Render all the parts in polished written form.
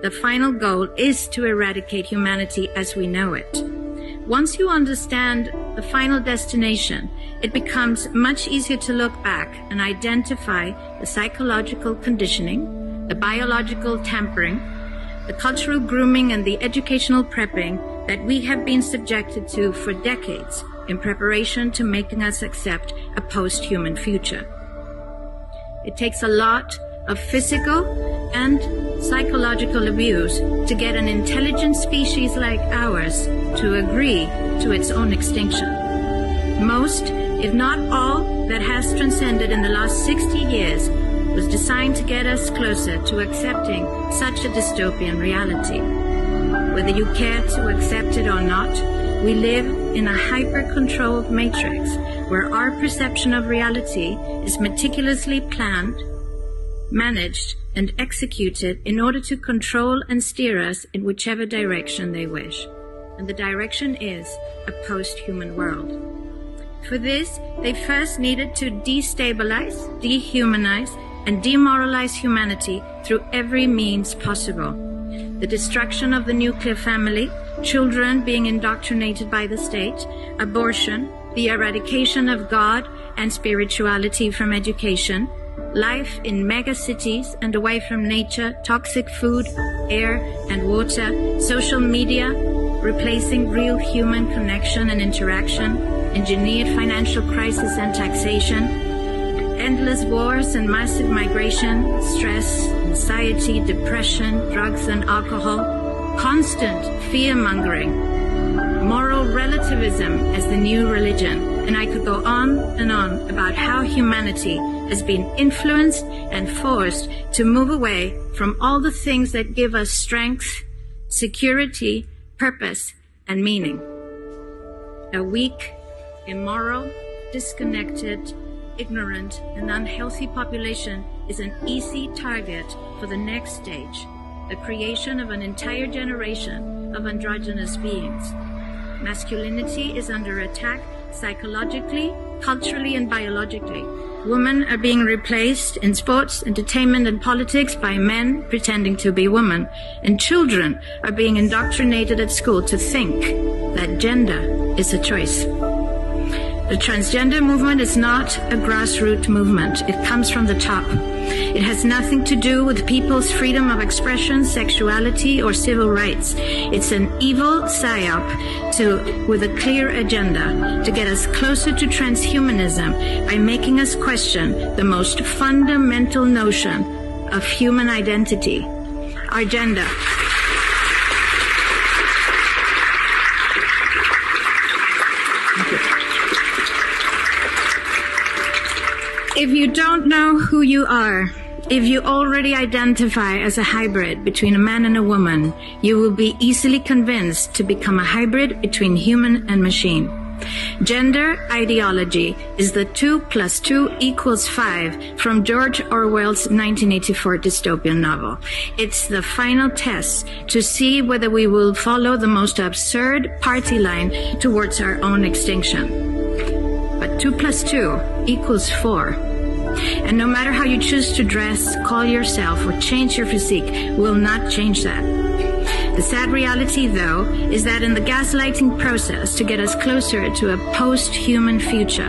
the final goal is to eradicate humanity as we know it. Once you understand the final destination, it becomes much easier to look back and identify the psychological conditioning, the biological tampering, the cultural grooming, and the educational prepping that we have been subjected to for decades in preparation to making us accept a post-human future. It takes a lot of physical and psychological abuse to get an intelligent species like ours to agree to its own extinction. Most, if not all, that has transcended in the last 60 years was designed to get us closer to accepting such a dystopian reality. Whether you care to accept it or not, we live in a hyper-controlled matrix where our perception of reality is meticulously planned, managed, and executed in order to control and steer us in whichever direction they wish. And the direction is a post-human world. For this, they first needed to destabilize, dehumanize, and demoralize humanity through every means possible. The destruction of the nuclear family, children being indoctrinated by the state, abortion, the eradication of God and spirituality from education, life in megacities and away from nature, toxic food, air and water, social media, replacing real human connection and interaction, engineered financial crisis and taxation, endless wars and massive migration, stress, anxiety, depression, drugs and alcohol, constant fear-mongering, moral relativism as the new religion, and I could go on and on about how humanity has been influenced and forced to move away from all the things that give us strength, security, purpose, and meaning. A weak, immoral, disconnected, ignorant, and unhealthy population is an easy target for the next stage, the creation of an entire generation of androgynous beings. Masculinity is under attack psychologically, culturally, and biologically. Women are being replaced in sports, entertainment, and politics by men pretending to be women. And children are being indoctrinated at school to think that gender is a choice. The transgender movement is not a grassroots movement. It comes from the top. It has nothing to do with people's freedom of expression, sexuality, or civil rights. It's an evil psyop with a clear agenda to get us closer to transhumanism by making us question the most fundamental notion of human identity, our gender. If you don't know who you are, if you already identify as a hybrid between a man and a woman, you will be easily convinced to become a hybrid between human and machine. Gender ideology is the 2 + 2 = 5 from George Orwell's 1984 dystopian novel. It's the final test to see whether we will follow the most absurd party line towards our own extinction. But 2 + 2 = 4. And no matter how you choose to dress, call yourself, or change your physique, will not change that. The sad reality, though, is that in the gaslighting process to get us closer to a post-human future,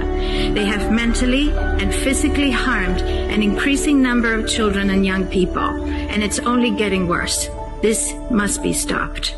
they have mentally and physically harmed an increasing number of children and young people, and it's only getting worse. This must be stopped.